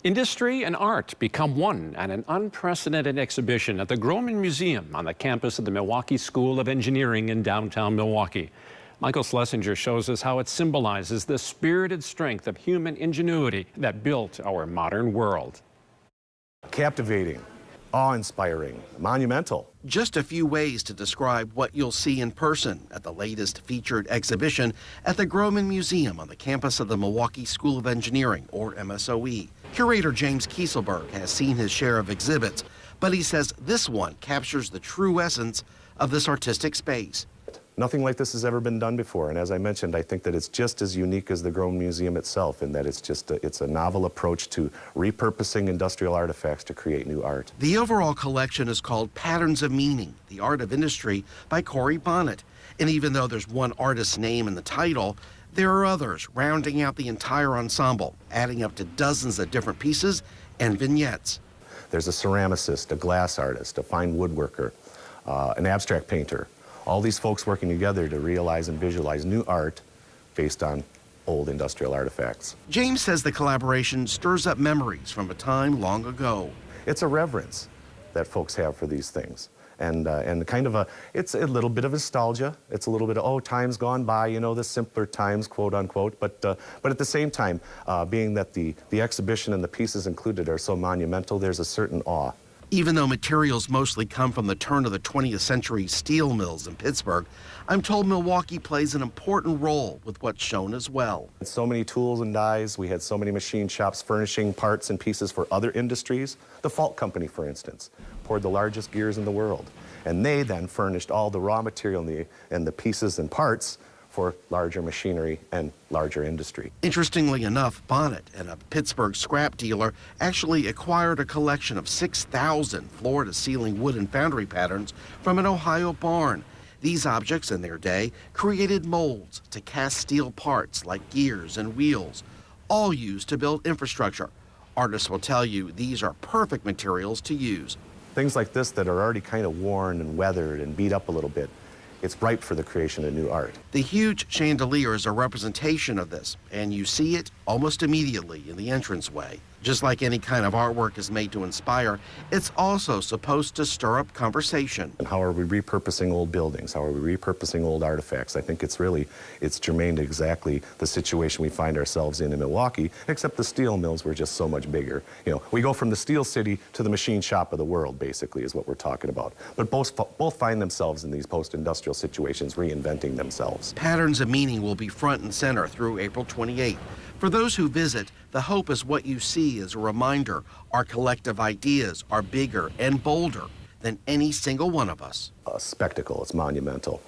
Industry and art become one at an unprecedented exhibition at the Grohmann Museum on the campus of the Milwaukee School of Engineering in downtown Milwaukee. Michael Schlesinger shows us how it symbolizes the spirited strength of human ingenuity that built our modern world. Captivating, awe-inspiring, monumental. Just a few ways to describe what you'll see in person at the latest featured exhibition at the Grohmann Museum on the campus of the Milwaukee School of Engineering, or MSOE. Curator James Kieselberg has seen his share of exhibits, but he says this one captures the true essence of this artistic space. Nothing like this has ever been done before, and as I mentioned, I think that it's just as unique as the Grohmann Museum itself in that it's a novel approach to repurposing industrial artifacts to create new art. The overall collection is called Patterns of Meaning, the Art of Industry by Corey Bonnet. And even though there's one artist's name in the title, there are others rounding out the entire ensemble, adding up to dozens of different pieces and vignettes. There's a ceramicist, a glass artist, a fine woodworker, an abstract painter. All these folks working together to realize and visualize new art based on old industrial artifacts. James says the collaboration stirs up memories from a time long ago. It's a reverence that folks have for these things. And kind of it's a little bit of nostalgia. It's a little bit of, oh, time's gone by, you know, the simpler times, quote unquote. But at the same time, being that the exhibition and the pieces included are so monumental, there's a certain awe. Even though materials mostly come from the turn of the 20th century steel mills in Pittsburgh, I'm told Milwaukee plays an important role with what's shown as well. So many tools and dies. We had so many machine shops furnishing parts and pieces for other industries. The Falk Company, for instance, poured the largest gears in the world. And they then furnished all the raw material and the pieces and parts for larger machinery and larger industry. Interestingly enough, Bonnet and a Pittsburgh scrap dealer actually acquired a collection of 6,000 floor-to-ceiling wood and foundry patterns from an Ohio barn. These objects in their day created molds to cast steel parts like gears and wheels, all used to build infrastructure. Artists will tell you these are perfect materials to use. Things like this that are already kind of worn and weathered and beat up a little bit, it's ripe for the creation of new art. The huge chandelier is a representation of this, and you see it almost immediately in the entranceway. Just like any kind of artwork is made to inspire, it's also supposed to stir up conversation. And how are we repurposing old buildings? How are we repurposing old artifacts? I think it's germane to exactly the situation we find ourselves in Milwaukee, except the steel mills were just so much bigger. You know, we go from the steel city to the machine shop of the world, basically, is what we're talking about. But both find themselves in these post-industrial situations, reinventing themselves. Patterns of Meaning will be front and center through April 28th. For those who visit, the hope is what you see is a reminder our collective ideas are bigger and bolder than any single one of us. A spectacle, it's monumental.